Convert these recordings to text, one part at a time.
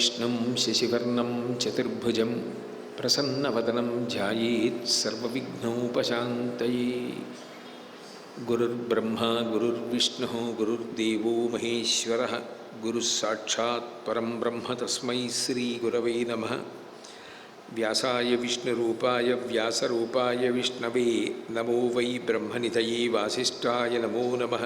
वक्रतुण्डमहाकायं शशिवर्णं चतुर्भुजं प्रसन्नवदनं ध्यायेत् सर्वविघ्नोपशान्तये। गुरुर्ब्रह्मा गुरुर्विष्णुः गुरुर्देवो महेश्वरः गुरुस्साक्षात् परं ब्रह्म तस्मै श्रीगुरवे नमः। व्यासाय विष्णुरूपाय व्यासरूपाय विष्णवे नमो वै ब्रह्मनिधये वासिष्ठाय नमो नमः।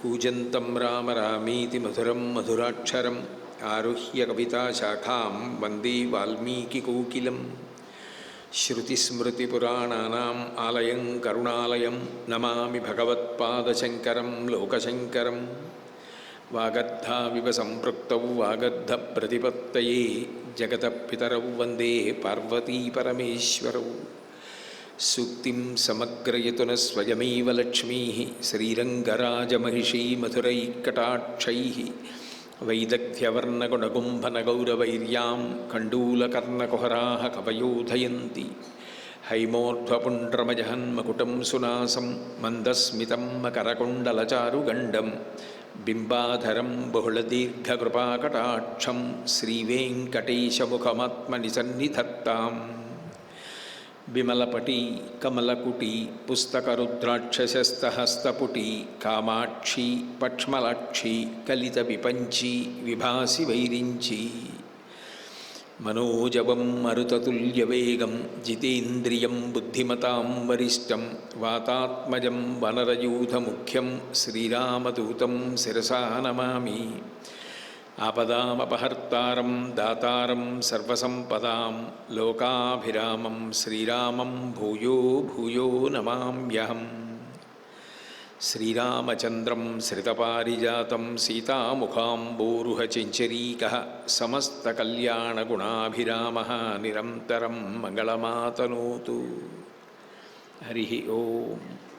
कूजन्तं राम रामेति मधुरं मधुराक्षरम् आरुह्य कविताशाखां वन्दे वाल्मीकिकोकिलं। श्रुतिस्मृतिपुराणानाम् आलयं करुणालयं नमामि भगवत्पादशङ्करं लोकशङ्करं। वागद्धाविव सम्पृक्तौ वागद्धप्रतिपत्तये जगतः पितरौ वन्दे पार्वतीपरमेश्वरौ। सूक्तिं समग्रयतुनः स्वयमेव लक्ष्मीः श्रीरङ्गराजमहिषी मधुरैकटाक्षैः वैदग्ध्यवर्णगुणगुम्भनगौरवैर्यां कण्डूलकर्णकुहराः कवयोधयन्ति। हैमोर्ध्वपुण्ड्रमजहन्मकुटं सुनासं मन्दस्मितं मकरकुण्डलचारुगण्डं बिम्बाधरं बहुलदीर्घकृपाकटाक्षं श्रीवेङ्कटेशमुखमात्मनिसन्निधत्ताम्। विमलपटी कमलकुटी पुस्तकरुद्राक्षसस्तहस्तपुटी कामाक्षी पक्ष्मलाक्षी कलितविपञ्ची विभासि वैरिञ्ची। मनोजवं मरुततुल्यवेगं जितेन्द्रियं बुद्धिमतां वरिष्ठं वातात्मजं वनरयूथमुख्यं श्रीरामदूतं शिरसा नमामि। आपदामपहर्तारं दातारं सर्वसम्पदां लोकाभिरामं श्रीरामं भूयो भूयो नमाम्यहम्। श्रीरामचन्द्रं श्रितपारिजातं सीतामुखाम्बोरुहचञ्चरीकः समस्तकल्याणगुणाभिरामः निरन्तरं मङ्गलमातनोतु। हरिः ओं।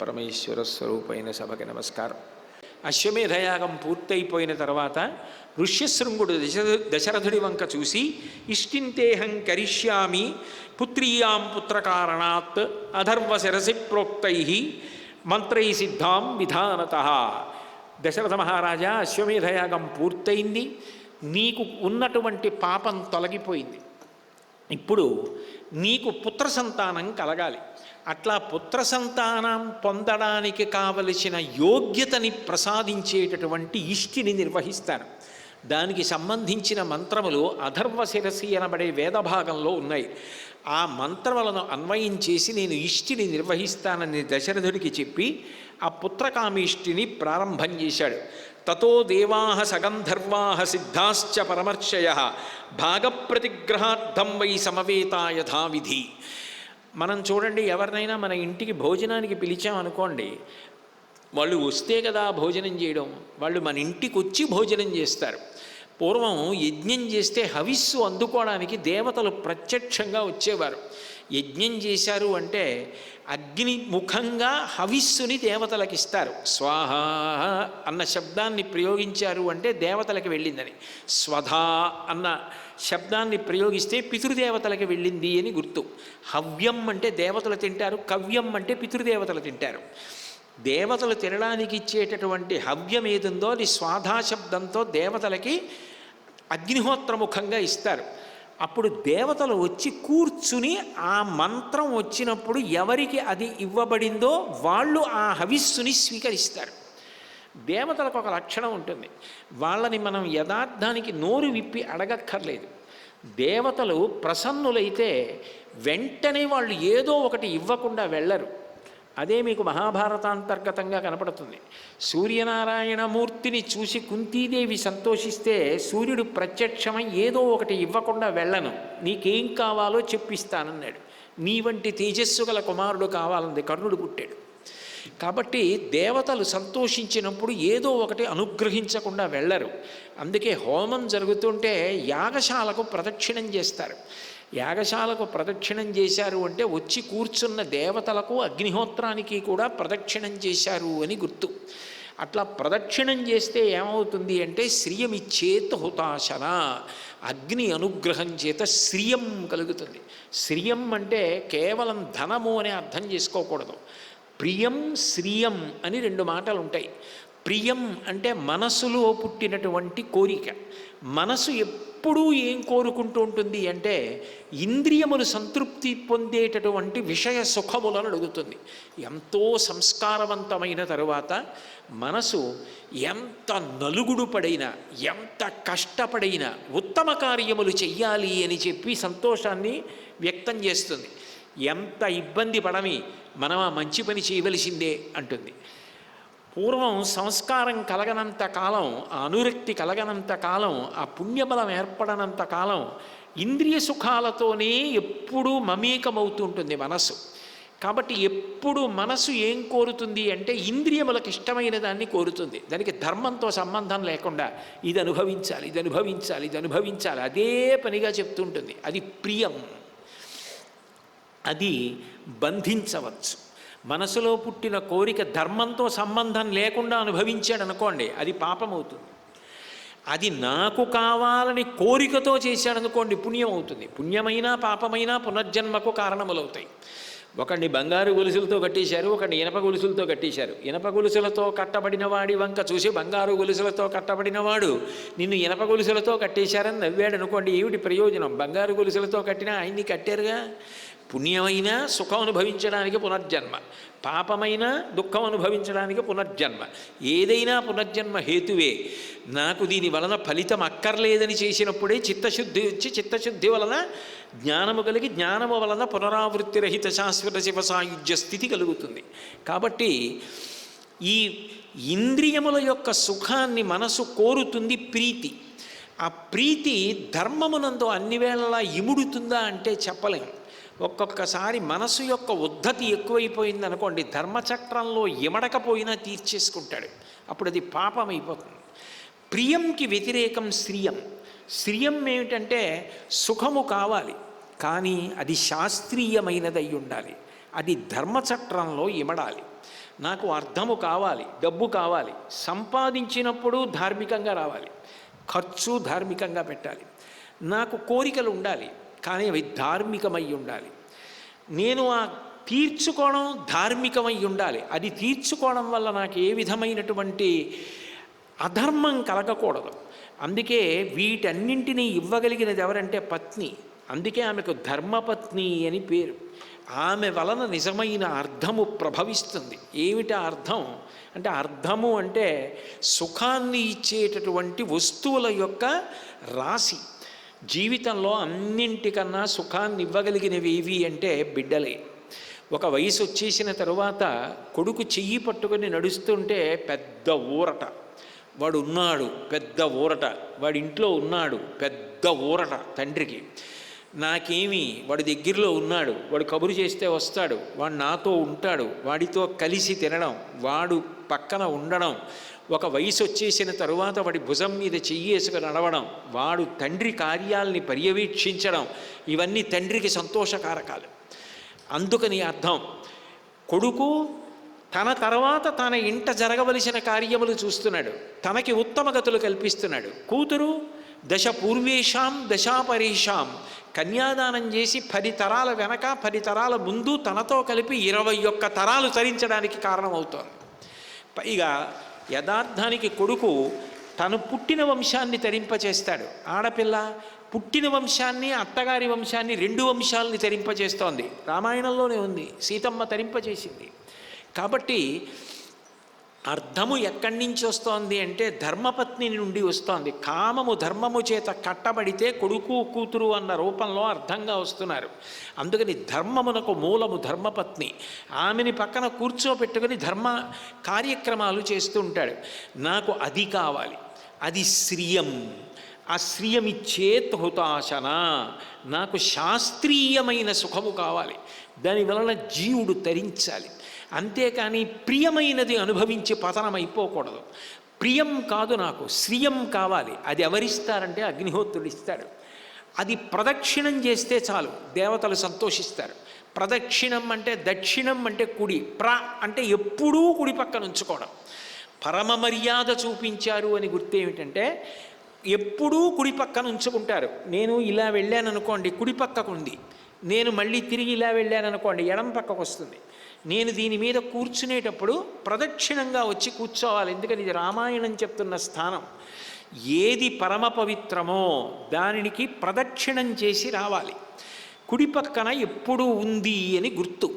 పరమేశ్వరస్వరూపైన సభకి నమస్కారం. అశ్వమేధయాగం పూర్తయిపోయిన తర్వాత ఋష్యశృంగుడు దశరథుడి వంక చూసి ఇష్టింతేహం కరిష్యామి పుత్రీయాం పుత్రకారణాత్ అధర్వశిరసి ప్రోక్తై మంత్రై సిద్ధాం విధానతః. దశరథ మహారాజా, అశ్వమేధయాగం పూర్తయింది, నీకు ఉన్నటువంటి పాపం తొలగిపోయింది. ఇప్పుడు నీకు పుత్ర సంతానం కలగాలి. అట్లా పుత్ర సంతానం పొందడానికి కావలసిన యోగ్యతని ప్రసాదించేటటువంటి ఇష్టిని నిర్వహిస్తాను. దానికి సంబంధించిన మంత్రములు అధర్వశిరసి అనబడే వేదభాగంలో ఉన్నాయి. ఆ మంత్రములను అన్వయం చేసి నేను ఇష్టిని నిర్వహిస్తానని దశరథుడికి చెప్పి ఆ పుత్రకామీష్టిని ప్రారంభం చేశాడు. తతో దేవాః సగంధర్వాః సిద్ధాశ్చ పరమర్షయః భాగప్రతిగ్రహార్థం వై సమవేతా యథావిధి. మనం చూడండి, ఎవరినైనా మన ఇంటికి భోజనానికి పిలిచామనుకోండి, వాళ్ళు వస్తే కదా భోజనం చేయడం, వాళ్ళు మన ఇంటికి వచ్చి భోజనం చేస్తారు. పూర్వం యజ్ఞం చేస్తే హవిస్సు అందుకోవడానికి దేవతలు ప్రత్యక్షంగా వచ్చేవారు. యజ్ఞం చేశారు అంటే అగ్ని ముఖంగా హవిస్సుని దేవతలకు ఇస్తారు. స్వాహ అన్న శబ్దాన్ని ప్రయోగించారు అంటే దేవతలకు వెళ్ళిందని, స్వధా అన్న శబ్దాన్ని ప్రయోగిస్తే పితృదేవతలకు వెళ్ళింది అని గుర్తు. హవ్యం అంటే దేవతలు తింటారు, కవ్యం అంటే పితృదేవతలు తింటారు. దేవతలు తినడానికి ఇచ్చేటటువంటి హవ్యం ఏదుందో అది స్వాధాశబ్దంతో దేవతలకి అగ్నిహోత్రముఖంగా ఇస్తారు. అప్పుడు దేవతలు వచ్చి కూర్చుని ఆ మంత్రం వచ్చినప్పుడు ఎవరికి అది ఇవ్వబడిందో వాళ్ళు ఆ హవిస్సుని స్వీకరిస్తారు. దేవతలకు ఒక లక్షణం ఉంటుంది, వాళ్ళని మనం యథార్థానికి నోరు విప్పి అడగక్కర్లేదు. దేవతలు ప్రసన్నులైతే వెంటనే వాళ్ళు ఏదో ఒకటి ఇవ్వకుండా వెళ్ళరు. అదే మీకు మహాభారతాంతర్గతంగా కనపడుతుంది. సూర్యనారాయణమూర్తిని చూసి కుంతీదేవి సంతోషిస్తే సూర్యుడు ప్రత్యక్షమై ఏదో ఒకటి ఇవ్వకుండా వెళ్ళను, నీకేం కావాలో చెప్పిస్తానన్నాడు. నీ వంటి తేజస్సు గల కుమారుడు కావాలంది కర్ణుడు పుట్టాడు. కాబట్టి దేవతలు సంతోషించినప్పుడు ఏదో ఒకటి అనుగ్రహించకుండా వెళ్ళరు. అందుకే హోమం జరుగుతుంటే యాగశాలకు ప్రదక్షిణం చేస్తారు. యాగశాలకు ప్రదక్షిణం చేశారు అంటే వచ్చి కూర్చున్న దేవతలకు అగ్నిహోత్రానికి కూడా ప్రదక్షిణం చేశారు అని గుర్తు. అట్లా ప్రదక్షిణం చేస్తే ఏమవుతుంది అంటే శ్రియమిచ్చేత్ హుతాశన, అగ్ని అనుగ్రహం చేత శ్రియం కలుగుతుంది. శ్రియం అంటే కేవలం ధనము అనే అర్థం చేసుకోకూడదు. ప్రియం శ్రియం అని రెండు మాటలు ఉంటాయి. ప్రియం అంటే మనసులో పుట్టినటువంటి కోరిక. మనసు ఎప్పుడూ ఏం కోరుకుంటూ ఉంటుంది అంటే ఇంద్రియములు సంతృప్తి పొందేటటువంటి విషయ సుఖములను అడుగుతుంది. ఎంతో సంస్కారవంతమైన తరువాత మనసు ఎంత నలుగుడు పడైనా, ఎంత కష్టపడైనా ఉత్తమ కార్యములు చెయ్యాలి అని చెప్పి సంతోషాన్ని వ్యక్తం చేస్తుంది. ఎంత ఇబ్బంది పడమి మనం ఆ మంచి పని చేయవలసిందే అంటుంది. పూర్వం సంస్కారం కలగనంత కాలం, ఆ అనురక్తి కలగనంత కాలం, ఆ పుణ్యబలం ఏర్పడనంత కాలం ఇంద్రియ సుఖాలతోనే ఎప్పుడూ మమేకమవుతూ ఉంటుంది మనసు. కాబట్టి ఎప్పుడు మనసు ఏం కోరుతుంది అంటే ఇంద్రియములకు ఇష్టమైన దాన్ని కోరుతుంది. దానికి ధర్మంతో సంబంధం లేకుండా ఇది అనుభవించాలి, ఇది అనుభవించాలి, ఇది అనుభవించాలి, అదే పనిగా చెప్తుంటుంది. అది ప్రియం. అది బంధించవచ్చు. మనసులో పుట్టిన కోరిక ధర్మంతో సంబంధం లేకుండా అనుభవించాడు అనుకోండి, అది పాపం అవుతుంది. అది నాకు కావాలని కోరికతో చేశాడనుకోండి, పుణ్యం అవుతుంది. పుణ్యమైనా పాపమైనా పునర్జన్మకు కారణములవుతాయి. ఒకడిని బంగారు గొలుసులతో కట్టేశారు, ఒకడిని ఇనప గొలుసులతో కట్టేశారు. ఇనప గొలుసులతో కట్టబడిన వాడి వంక చూసి బంగారు గొలుసులతో కట్టబడిన వాడు నిన్ను ఇనప గొలుసులతో కట్టేశారని నవ్వాడు అనుకోండి, ఏమిటి ప్రయోజనం? బంగారు గొలుసులతో కట్టినా ఆయన్ని కట్టారుగా. పుణ్యమైన సుఖం అనుభవించడానికి పునర్జన్మ, పాపమైన దుఃఖం అనుభవించడానికి పునర్జన్మ. ఏదైనా పునర్జన్మ హేతువే. నాకు దీని వలన ఫలితం అక్కర్లేదని చేసినప్పుడే చిత్తశుద్ధి వచ్చి, చిత్తశుద్ధి వలన జ్ఞానము కలిగి, జ్ఞానము వలన పునరావృత్తి రహిత శాశ్వత శివ సాయుధ్య స్థితి కలుగుతుంది. కాబట్టి ఈ ఇంద్రియముల యొక్క సుఖాన్ని మనసు కోరుతుంది ప్రీతి. ఆ ప్రీతి ధర్మమునందు అన్ని వేళలా ఇముడుతుందా అంటే చెప్పలేము. ఒక్కొక్కసారి మనసు యొక్క ఉద్ధతి ఎక్కువైపోయింది అనుకోండి, ధర్మచక్రంలో ఇమడకపోయినా తీర్చేసుకుంటాడు. అప్పుడు అది పాపం అయిపోతుంది. ప్రియంకి వ్యతిరేకం శ్రియం. శ్రియం ఏమిటంటే సుఖము కావాలి, కానీ అది శాస్త్రీయమైనది అయి ఉండాలి. అది ధర్మచక్రంలో ఇమడాలి. నాకు అర్థము కావాలి, డబ్బు కావాలి, సంపాదించినప్పుడు ధార్మికంగా రావాలి, ఖర్చు ధార్మికంగా పెట్టాలి. నాకు కోరికలు ఉండాలి, కానీ అవి ధార్మికమై ఉండాలి. నేను ఆ తీర్చుకోవడం ధార్మికమై ఉండాలి. అది తీర్చుకోవడం వల్ల నాకు ఏ విధమైనటువంటి అధర్మం కలగకూడదు. అందుకే వీటన్నింటినీ ఇవ్వగలిగినది ఎవరంటే పత్ని. అందుకే ఆమెకు ధర్మపత్ని అని పేరు. ఆమె వలన నిజమైన అర్థము ప్రభవిస్తుంది. ఏమిటా అర్థం అంటే, అర్థము అంటే సుఖాన్ని ఇచ్చేటటువంటి వస్తువుల యొక్క రాశి. జీవితంలో అన్నింటికన్నా సుఖాన్ని ఇవ్వగలిగినవి ఏవి అంటే బిడ్డలే. ఒక వయసు వచ్చేసిన తరువాత కొడుకు చెయ్యి పట్టుకొని నడుస్తుంటే పెద్ద ఊరట. వాడు ఉన్నాడు, పెద్ద ఊరట. వాడి ఇంట్లో ఉన్నాడు, పెద్ద ఊరట తండ్రికి. నాకేమి, వాడి దగ్గరలో ఉన్నాడు, వాడు కబురు చేస్తే వస్తాడు, వాడు నాతో ఉంటాడు, వాడితో కలిసి తినడం, వాడు పక్కన ఉండడం. ఒక వయసు వచ్చేసిన తరువాత వాడి భుజం మీద చెయ్యేసుకు నడవడం, వాడు తండ్రి కార్యాలని పర్యవేక్షించడం, ఇవన్నీ తండ్రికి సంతోషకారకాలు. అందుకని అర్థం, కొడుకు తన తర్వాత తన ఇంట జరగవలసిన కార్యములు చూస్తున్నాడు, తనకి ఉత్తమ గతులు కల్పిస్తున్నాడు. కూతురు దశ పూర్వేషాం దశాపరేషాం, కన్యాదానం చేసి 10 తరాల వెనక 10 తరాల ముందు తనతో కలిపి 21 తరాలు తరించడానికి కారణమవుతోంది. పైగా యథార్థానికి కొడుకు తను పుట్టిన వంశాన్ని తరింపచేస్తాడు. ఆడపిల్ల పుట్టిన వంశాన్ని, అత్తగారి వంశాన్ని, 2 వంశాలని తరింపచేస్తోంది. రామాయణంలోనే ఉంది, సీతమ్మ తరింపచేసింది. కాబట్టి అర్థము ఎక్కడి నుంచి వస్తోంది అంటే ధర్మపత్ని నుండి వస్తోంది. కామము ధర్మము చేత కట్టబడితే కొడుకు కూతురు అన్న రూపంలో అర్థంగా వస్తున్నారు. అందుకని ధర్మమునకు మూలము ధర్మపత్ని. ఆమెని పక్కన కూర్చోపెట్టుకుని ధర్మ కార్యక్రమాలు చేస్తూ ఉంటాడు. నాకు అది కావాలి, అది శ్రియం. ఆ శ్రియమిచ్చేత్ హుతాశన. నాకు శాస్త్రీయమైన సుఖము కావాలి, దానివలన జీవుడు తరించాలి. అంతేకాని ప్రియమైనది అనుభవించి పతనమైపోకూడదు. ప్రియం కాదు, నాకు శ్రియం కావాలి. అది ఎవరిస్తారంటే అగ్నిహోత్రుడు ఇస్తాడు. అది ప్రదక్షిణం చేస్తే చాలు, దేవతలు సంతోషిస్తారు. ప్రదక్షిణం అంటే, దక్షిణం అంటే కుడి, అంటే ఎప్పుడూ కుడి పక్కన ఉంచుకోవడం. పరమ మర్యాద చూపించారు అని గుర్తేమిటంటే, ఎప్పుడూ కుడి పక్కన ఉంచుకుంటారు. నేను ఇలా వెళ్ళాను అనుకోండి, కుడి పక్కకు ఉంది, నేను మళ్ళీ తిరిగి ఇలా వెళ్ళాననుకోండి, ఎడం పక్కకు వస్తుంది. నేను దీని మీద కూర్చునేటప్పుడు ప్రదక్షిణంగా వచ్చి కూర్చోవాలి, ఎందుకని ఇది రామాయణం చెప్తున్న స్థానం. ఏది పరమ పవిత్రమో దానికి ప్రదక్షిణం చేసి రావాలి. కుడి పక్కన ఎప్పుడూ ఉంది అని గుర్తు.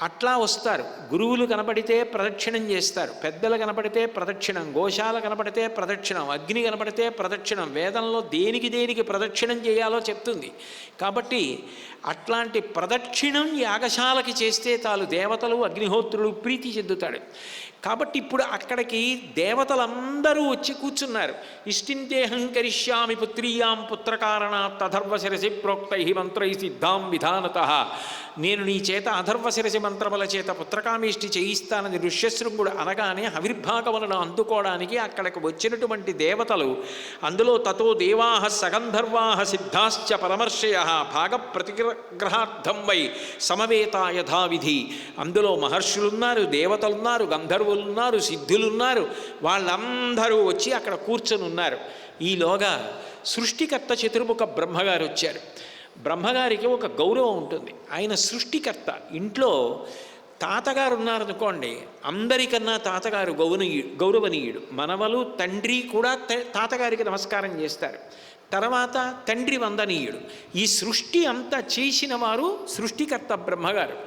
అట్లా వస్తారు. గురువులు కనపడితే ప్రదక్షిణం చేస్తారు, పెద్దలు కనపడితే ప్రదక్షిణం, గోశాల కనపడితే ప్రదక్షిణం, అగ్ని కనపడితే ప్రదక్షిణం. వేదంలో దేనికి దేనికి ప్రదక్షిణం చేయాలో చెప్తుంది. కాబట్టి అట్లాంటి ప్రదక్షిణం యాగశాలకి చేస్తే చాలు, దేవతలు అగ్నిహోత్రులు ప్రీతి చెందుతాడు. కాబట్టి ఇప్పుడు అక్కడికి దేవతలందరూ వచ్చి కూర్చున్నారు. ఇష్టింతేహం కరిష్యామి పుత్రీయాం పుత్రకారణాత్ అథర్వశిరసి ప్రోక్తై మంత్రై సిద్ధాం విధానత. నేను నీ చేత అథర్వశిరసి మంత్రముల చేత పుత్రకామేష్టి చేయిస్తానని ఋష్యశృంగుడు అనగానే ఆవిర్భాగములను అందుకోవడానికి అక్కడికి వచ్చినటువంటి దేవతలు, అందులో తతో దేవాహ సగంధర్వాహ సిద్ధాశ్చ పరమర్షయ భాగ ప్రతిగ్రహార్థం వై సమవేత యథావిధి. అందులో మహర్షులున్నారు, దేవతలున్నారు, గంధర్వులున్నారు, సిద్ధులున్నారు. వాళ్ళందరూ వచ్చి అక్కడ కూర్చొని ఉన్నారు. ఈలోగా సృష్టికర్త చతుర్ముఖ బ్రహ్మగారు వచ్చారు. బ్రహ్మగారికి ఒక గౌరవం ఉంటుంది, ఆయన సృష్టికర్త. ఇంట్లో తాతగారు ఉన్నారనుకోండి, అందరికన్నా తాతగారు గౌరవనీయుడు. మనవలు తండ్రి కూడా తాతగారికి నమస్కారం చేస్తారు. తర్వాత తండ్రి వందనీయుడు. ఈ సృష్టి అంతా చేసిన వారు సృష్టికర్త బ్రహ్మగారు.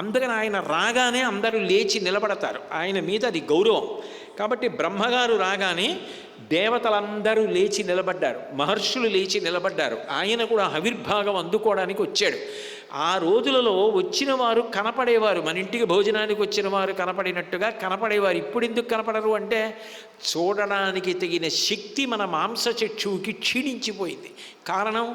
అందుకని ఆయన రాగానే అందరూ లేచి నిలబడతారు, ఆయన మీద అది గౌరవం. కాబట్టి బ్రహ్మగారు రాగానే దేవతలందరూ లేచి నిలబడ్డారు, మహర్షులు లేచి నిలబడ్డారు. ఆయన కూడా ఆవిర్భాగం అందుకోవడానికి వచ్చాడు. ఆ రోజులలో వచ్చిన వారు కనపడేవారు, మన ఇంటికి భోజనానికి వచ్చిన వారు కనపడినట్టుగా కనపడేవారు. ఇప్పుడు ఎందుకు కనపడరు అంటే, చూడడానికి తగిన శక్తి మన మాంసచక్షువుకి క్షీణించిపోయింది. కారణం,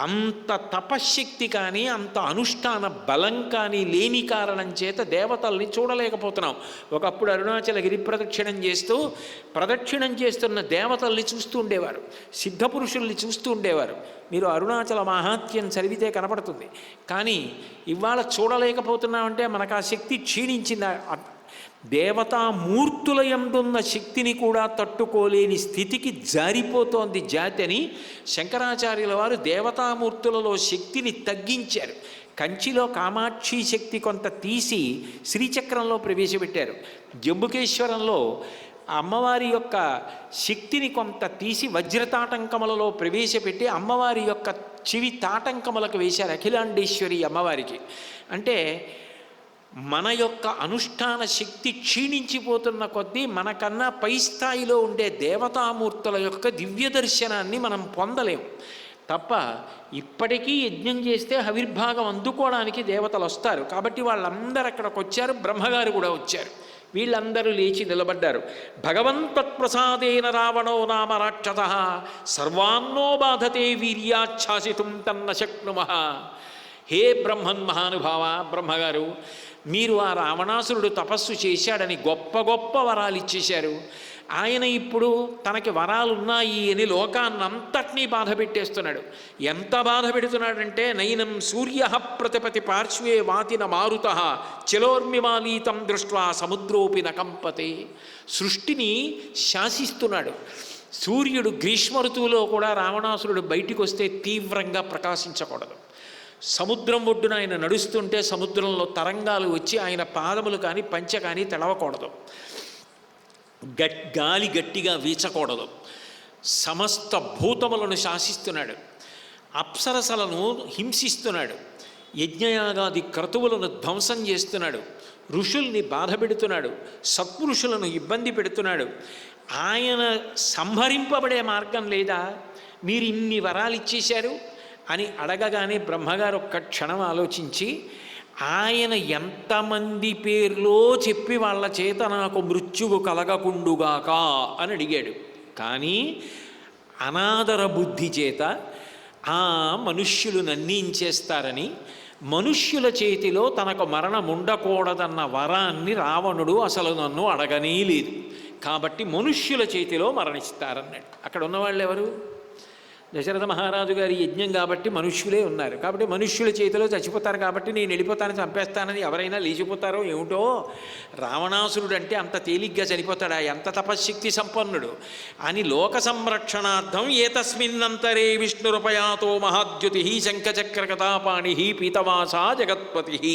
అంత తపశ్శక్తి కానీ అంత అనుష్ఠాన బలం కానీ లేని కారణం చేత దేవతల్ని చూడలేకపోతున్నాం. ఒకప్పుడు అరుణాచల గిరి ప్రదక్షిణం చేస్తున్న దేవతల్ని చూస్తూ ఉండేవారు, సిద్ధపురుషుల్ని చూస్తూ ఉండేవారు. మీరు అరుణాచల మహాత్యం చదివితే కనపడుతుంది. కానీ ఇవాళ చూడలేకపోతున్నామంటే మనకు ఆ శక్తి క్షీణించింది. దేవతామూర్తుల యందున్న శక్తిని కూడా తట్టుకోలేని స్థితికి జారిపోతోంది జాతి అని శంకరాచార్యుల వారు దేవతామూర్తులలో శక్తిని తగ్గించారు. కంచిలో కామాక్షి శక్తి కొంత తీసి శ్రీచక్రంలో ప్రవేశపెట్టారు. జంబుకేశ్వరంలో అమ్మవారి యొక్క శక్తిని కొంత తీసి వజ్రతాటంకములలో ప్రవేశపెట్టి అమ్మవారి యొక్క చెవి తాటంకములకు వేశారు, అఖిలాండేశ్వరి అమ్మవారికి. అంటే మన యొక్క అనుష్ఠాన శక్తి క్షీణించిపోతున్న కొద్దీ మనకన్నా పై స్థాయిలో ఉండే దేవతామూర్తుల యొక్క దివ్య దర్శనాన్ని మనం పొందలేము. తప్ప ఇప్పటికీ యజ్ఞం చేస్తే ఆవిర్భాగం అందుకోవడానికి దేవతలు వస్తారు. కాబట్టి వాళ్ళందరూ అక్కడికి వచ్చారు, బ్రహ్మగారు కూడా వచ్చారు. వీళ్ళందరూ లేచి నిలబడ్డారు. భగవంతత్ప్రసాదేన రావణో నామ రాక్షస సర్వాన్నో బాధతే వీర్యాచ్ఛాసితుం తన్న శక్నుమః. హే బ్రహ్మన్ మహానుభావ, బ్రహ్మగారు, మీరు ఆ రావణాసురుడు తపస్సు చేశాడని గొప్ప గొప్ప వరాలు ఇచ్చేశారు. ఆయన ఇప్పుడు తనకి వరాలున్నాయి అని లోకాన్నంతటినీ బాధ పెట్టేస్తున్నాడు. ఎంత బాధ పెడుతున్నాడంటే, నైనం సూర్య ప్రతిపతి పార్శ్వే వాతిన మారుత చలోర్మిమాలీతం దృష్ట్వా సముద్రోపి నకంపతే. సృష్టిని శాసిస్తున్నాడు. సూర్యుడు గ్రీష్మ ఋతువులో కూడా రావణాసురుడు బయటికి వస్తే తీవ్రంగా ప్రకాశించకూడదు. సముద్రం ఒడ్డున ఆయన నడుస్తుంటే సముద్రంలో తరంగాలు వచ్చి ఆయన పాదములు కానీ పంచ కానీ తడవకూడదు. గాలి గట్టిగా వీచకూడదు. సమస్త భూతములను శాసిస్తున్నాడు. అప్సరసలను హింసిస్తున్నాడు. యజ్ఞయాగాది క్రతువులను ధ్వంసం చేస్తున్నాడు. ఋషుల్ని బాధ పెడుతున్నాడు. సత్పురుషులను ఇబ్బంది పెడుతున్నాడు. ఆయన సంహరింపబడే మార్గం లేదా? మీరు ఇన్ని వరాలు ఇచ్చేశారు అని అడగగానే బ్రహ్మగారు ఒక్క క్షణం ఆలోచించి, ఆయన ఎంతమంది పేర్లో చెప్పి వాళ్ళ చేత నాకు మృత్యువు కలగకుండుగాక అని అడిగాడు. కానీ అనాదర బుద్ధి చేత మనుష్యులు నన్నించేస్తారని, మనుష్యుల చేతిలో తనకు మరణం ఉండకూడదన్న వరాన్ని రావణుడు అసలు నన్ను అడగనే లేదు. కాబట్టి మనుష్యుల చేతిలో మరణిస్తారన్నాడు. అక్కడ ఉన్నవాళ్ళు ఎవరు? దశరథ మహారాజు గారి యజ్ఞం కాబట్టి మనుష్యులే ఉన్నారు, కాబట్టి మనుష్యుల చేతిలో చచ్చిపోతారు, కాబట్టి నేను వెళ్ళిపోతానని చంపేస్తానని ఎవరైనా లేచిపోతారో ఏమిటో. రావణాసురుడు అంటే అంత తేలిగ్గా చనిపోతాడా, ఎంత తపశ్శక్తి సంపన్నుడు అని లోక సంరక్షణార్థం ఏతస్మిన్నంతరే విష్ణురుపయాతో మహాద్యుతి శంఖచక్రకథాపాణి పీతవాసా జగత్పతి.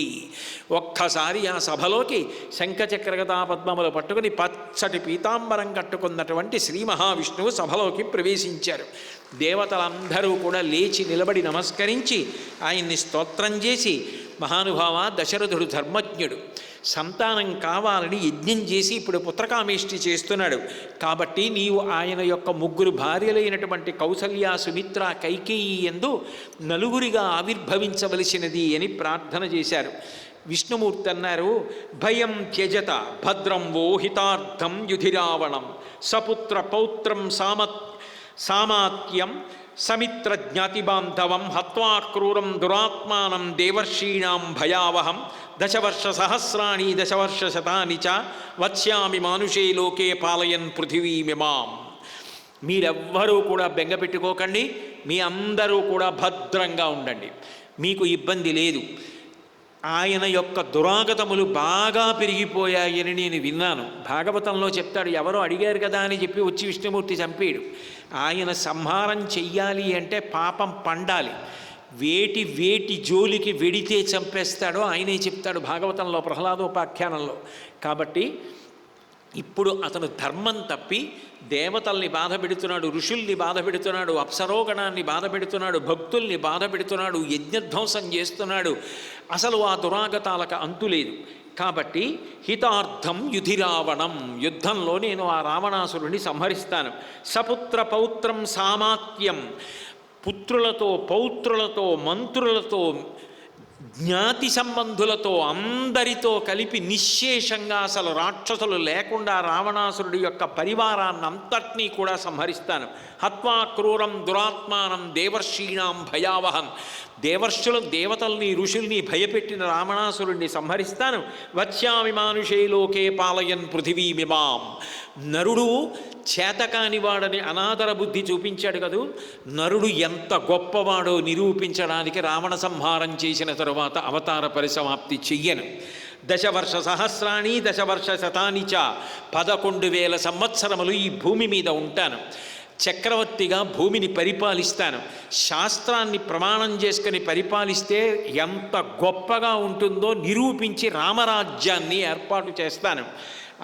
ఒక్కసారి ఆ సభలోకి శంఖచక్రకథా పద్మములు పట్టుకుని పచ్చటి పీతాంబరం కట్టుకున్నటువంటి శ్రీ మహావిష్ణువు సభలోకి ప్రవేశించారు. దేవతలందరూ కూడా లేచి నిలబడి నమస్కరించి ఆయన్ని స్తోత్రం చేసి, మహానుభావ, దశరథుడు ధర్మజ్ఞుడు, సంతానం కావాలని యజ్ఞం చేసి ఇప్పుడు పుత్రకామేష్టి చేస్తున్నాడు, కాబట్టి నీవు ఆయన యొక్క 3 భార్యలైనటువంటి కౌసల్య, సుమిత్ర, కైకేయి యందు నలుగురిగా ఆవిర్భవించవలసినది అని ప్రార్థన చేశారు. విష్ణుమూర్తి అన్నారు, భయం త్యజత భద్రం వో హితార్థం యుధిరావణం సపుత్ర పౌత్రం సామాత్యం సమిత్ర జ్ఞాతిబాంధవం హత్వా క్రూరం దురాత్మానం దేవర్షీణాం భయావహం దశవర్ష సహస్రాణి దశవర్ష శతాని చ వత్స్యామి మానుషే లోకే పాలయన్ పృథివీమిమాం. మీరెవ్వరూ కూడా బెంగ పెట్టుకోకండి, మీ అందరూ కూడా భద్రంగా ఉండండి, మీకు ఇబ్బంది లేదు. ఆయన యొక్క దురాగతములు బాగా పెరిగిపోయాయని నేను విన్నాను. భాగవతంలో చెప్తాడు, ఎవరో అడిగారు కదా అని చెప్పి వచ్చి విష్ణుమూర్తి చంపేడు. ఆయన సంహారం చెయ్యాలి అంటే పాపం పండాలి, వేటి జోలికి వెడితే చంపేస్తాడో ఆయనే చెప్తాడు భాగవతంలో, ప్రహ్లాదోపాఖ్యానంలో. కాబట్టి ఇప్పుడు అతను ధర్మం తప్పి దేవతల్ని బాధ పెడుతున్నాడు, ఋషుల్ని బాధ పెడుతున్నాడు, అప్సరోగణాన్ని బాధ పెడుతున్నాడు, భక్తుల్ని బాధ పెడుతున్నాడు, యజ్ఞధ్వంసం చేస్తున్నాడు. అసలు ఆ దురాగతాలకు అంతులేదు. కాబట్టి హితార్థం యుధిరావణం, యుద్ధంలో నేను ఆ రావణాసురుడిని సంహరిస్తాను. సపుత్ర పౌత్రం సామాత్యం, పుత్రులతో, పౌత్రులతో, మంత్రులతో, జ్ఞాతి సంబంధులతో అందరితో కలిపి నిశ్శేషంగా అసలు రాక్షసులు లేకుండా రావణాసురుడి యొక్క పరివారాన్ని అంతటినీ కూడా సంహరిస్తాను. హత్వా క్రూరం దురాత్మానం దేవర్షీణాం భయావహం, దేవతల్ని ఋషుల్ని భయపెట్టిన రావణాసురుణ్ణి సంహరిస్తాను. వత్స్యామి మానుషే లోకే పాలయన్ పృథివీమిమాం. నరుడు చేతకానివాడని అనాదర బుద్ధి చూపించాడు కదూ, నరుడు ఎంత గొప్పవాడో నిరూపించడానికి రావణ సంహారం చేసిన తరువాత అవతార పరిసమాప్తి చెయ్యను. దశవర్ష సహస్రాణి దశవర్ష శతాని చ, 11,000 సంవత్సరములు ఈ భూమి మీద ఉంటాను. చక్రవర్తిగా భూమిని పరిపాలిస్తాను. శాస్త్రాన్ని ప్రమాణం చేసుకుని పరిపాలిస్తే ఎంత గొప్పగా ఉంటుందో నిరూపించి రామరాజ్యాన్ని ఏర్పాటు చేస్తాను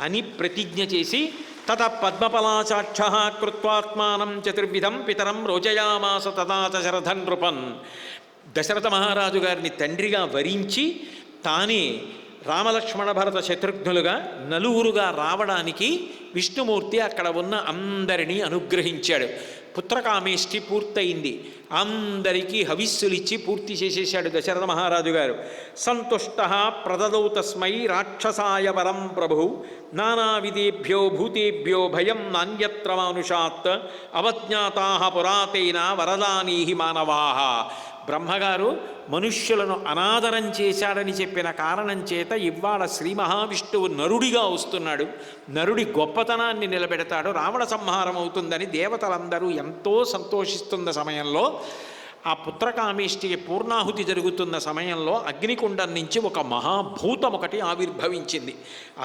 అని ప్రతిజ్ఞ చేసి, తత పద్మపలాచాక్ష కృత్వాత్మానం చతుర్విధం పితరం రోజయామాస తదా దశరథ నృపన్. దశరథ మహారాజు గారిని తండ్రిగా వరించి తానే రామలక్ష్మణ భరత శత్రుఘ్నులుగా నలుగురుగా రావడానికి విష్ణుమూర్తి అక్కడ ఉన్న అందరినీ అనుగ్రహించాడు. పుత్రకామేష్టి పూర్తయింది. అందరికీ హవిస్సులిచ్చి పూర్తి చేసేశాడు దశరథ మహారాజు గారు. సంతుష్ట ప్రదదౌ తస్మై రాక్షసాయ వరం ప్రభు నానావిధేభ్యో భూతేభ్యో భయం నాన్యత్ర మానుషాత్ అవజ్ఞాతా పురాతేన వరదానీ మానవాః. బ్రహ్మగారు మనుష్యులను అనాదరం చేశాడని చెప్పిన కారణం చేత ఇవాళ శ్రీ మహావిష్ణువు నరుడిగా వస్తున్నాడు, నరుడి గొప్పతనాన్ని నిలబెడతాడు, రావణ సంహారం అవుతుందని దేవతలందరూ ఎంతో సంతోషిస్తున్న సమయంలో, ఆ పుత్రకామేష్టికి పూర్ణాహుతి జరుగుతున్న సమయంలో అగ్నికుండం నుంచి ఒక మహాభూతం ఒకటి ఆవిర్భవించింది.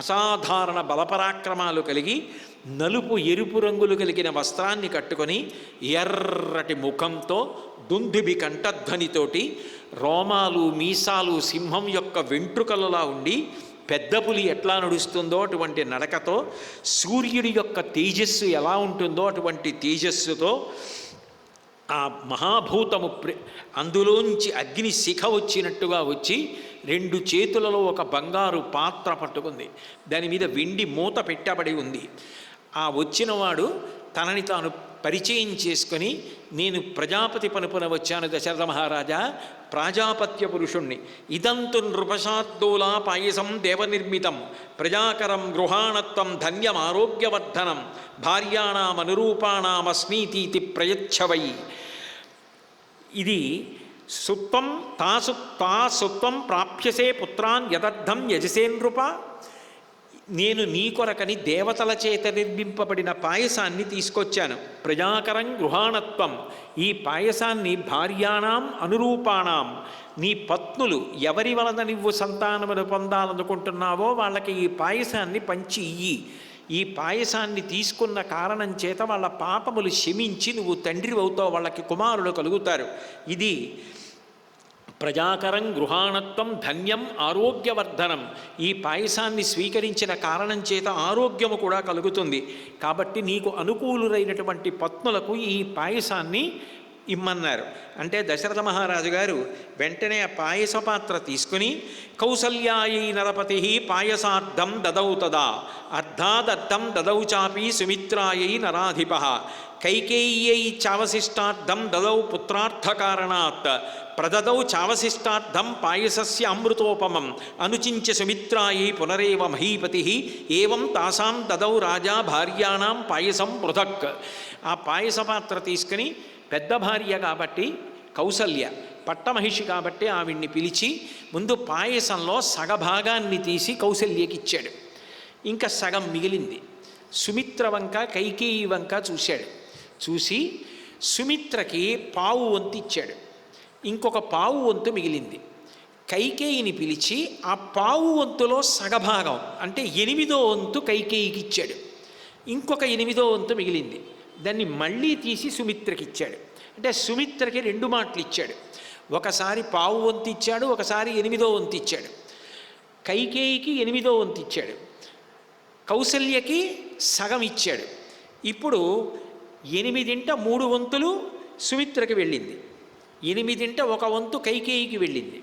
అసాధారణ బలపరాక్రమాలు కలిగి నలుపు ఎరుపు రంగులు కలిగిన వస్త్రాన్ని కట్టుకొని ఎర్రటి ముఖంతో దుందుబి కంఠధ్వనితోటి రోమాలు మీసాలు సింహం యొక్క వెంట్రుకలలా ఉండి పెద్ద పులి ఎట్లా నడుస్తుందో అటువంటి నడకతో, సూర్యుడి యొక్క తేజస్సు ఎలా ఉంటుందో అటువంటి తేజస్సుతో ఆ మహాభూతము అందులోంచి అగ్ని శిఖ వచ్చినట్టుగా వచ్చి 2 చేతులలో ఒక బంగారు పాత్ర పట్టుకుంది. దాని మీద వెండి మూత పెట్టబడి ఉంది. ఆ వచ్చినవాడు తనని తాను పరిచయం చేసుకొని, నేను ప్రజాపతి పనుపున వచ్చాను దశరథ మహారాజా, ప్రాజాపత్య పురుషుణ్ణి. ఇదంతు నృపశాద్దోలా పాయసం దేవనిర్మితం ప్రజాకరం గృహాణత్వం ధన్యం ఆరోగ్యవర్ధనం భార్యాణామనురూపాణామస్మీతీతి ప్రయచ్ఛవై. ఇది సుత్వం తాసుత్వం ప్రాప్యసే పుత్రాన్ యదర్థం యజసే నృప. నేను నీ కొరకని దేవతల చేత నిర్మింపబడిన పాయసాన్ని తీసుకొచ్చాను. ప్రజాకరం గృహాణత్వం, ఈ పాయసాన్ని భార్యాణం అనురూపాణం, నీ పత్నులు ఎవరి వలన నువ్వు సంతానమును పొందాలనుకుంటున్నావో వాళ్ళకి ఈ పాయసాన్ని పంచి ఇయ్యి. ఈ పాయసాన్ని తీసుకున్న కారణం చేత వాళ్ళ పాపములు శమించి నువ్వు తండ్రి అవుతావు, వాళ్ళకి కుమారులు కలుగుతారు. ఇది ప్రజాకరం గృహాణత్వం ధన్యం ఆరోగ్యవర్ధనం. ఈ పాయసాన్ని స్వీకరించిన కారణం చేత ఆరోగ్యము కూడా కలుగుతుంది. కాబట్టి నీకు అనుకూలురైనటువంటి పత్నులకు ఈ పాయసాన్ని ఇమ్మన్నారు. అంటే దశరథ మహారాజు గారు వెంటనే ఆ పాయస పాత్ర తీసుకుని కౌసల్యాయై నరపతి పాయసార్థం దదౌ తదా అర్ధాదర్థం దదౌ చాపి సుమిత్రాయై నరాధిప కైకేయ్యై చావశిష్టార్థం దదౌ పుత్రార్థకారణాత్ ప్రదదౌ చావశిష్టార్థం పాయసస్య అమృతోపమం అనుచించ సుమిత్రాయై పునరేవ మహీపతి ఏవం తాసాం దదౌ రాజా భార్యాణం పాయసం పృథక్. ఆ పాయస పాత్ర తీసుకుని పెద్ద భార్య కాబట్టి కౌసల్య, పట్టమహిషి కాబట్టి ఆవిడ్ని పిలిచి ముందు పాయసంలో సగభాగాన్ని తీసి కౌసల్యకి ఇచ్చాడు. ఇంకా సగం మిగిలింది. సుమిత్ర వంక కైకేయి వంక చూశాడు. చూసి సుమిత్రకి పావు వంతు ఇచ్చాడు. ఇంకొక పావు వంతు మిగిలింది. కైకేయిని పిలిచి ఆ పావు వంతులో సగభాగం అంటే 8వ వంతు కైకేయికి ఇచ్చాడు. ఇంకొక 8వ వంతు మిగిలింది. దాన్ని మళ్ళీ తీసి సుమిత్రకి ఇచ్చాడు. అంటే సుమిత్రకి 2 మాటలు ఇచ్చాడు. ఒకసారి పావు వంతు ఇచ్చాడు, ఒకసారి 8వ వంతు ఇచ్చాడు. కైకేయికి 8వ వంతు ఇచ్చాడు, కౌసల్యకి సగం ఇచ్చాడు. ఇప్పుడు 8 వంతులు సుమిత్రకి వెళ్ళింది, 8 1 వంతు కైకేయికి వెళ్ళింది,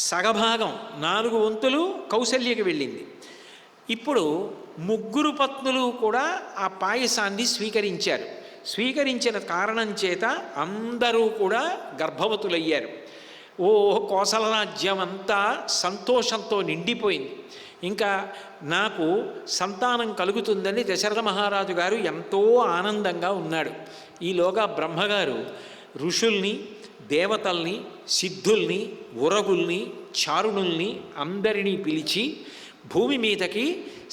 సగభాగం 4 వంతులు కౌసల్యకి వెళ్ళింది. ఇప్పుడు 3 పత్నులు కూడా ఆ పాయసాన్ని స్వీకరించారు. స్వీకరించిన కారణం చేత అందరూ కూడా గర్భవతులయ్యారు. ఓ కోసల రాజ్యం అంతా సంతోషంతో నిండిపోయింది. ఇంకా నాకు సంతానం కలుగుతుందని దశరథ మహారాజు గారు ఎంతో ఆనందంగా ఉన్నాడు. ఈలోగా బ్రహ్మగారు ఋషుల్ని, దేవతల్ని, సిద్ధుల్ని, ఉరగుల్ని, చారుణుల్ని అందరినీ పిలిచి భూమి మీదకి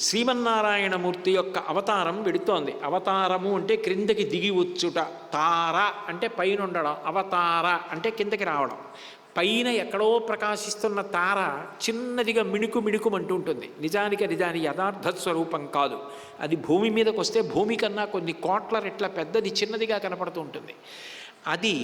శ్రీమన్నారాయణమూర్తి యొక్క అవతారం వెడుతోంది. అవతారము అంటే క్రిందకి దిగి వచ్చుట, తార అంటే పైన ఉండడం, అవతార అంటే కిందకి రావడం. పైన ఎక్కడో ప్రకాశిస్తున్న తార చిన్నదిగా మిణుకుమంటూ ఉంటుంది. నిజానికి అది దాని యథార్థ స్వరూపం కాదు. అది భూమి మీదకి వస్తే భూమి కన్నా కొన్ని కోట్ల రెట్ల పెద్దది, చిన్నదిగా కనపడుతూ ఉంటుంది. అది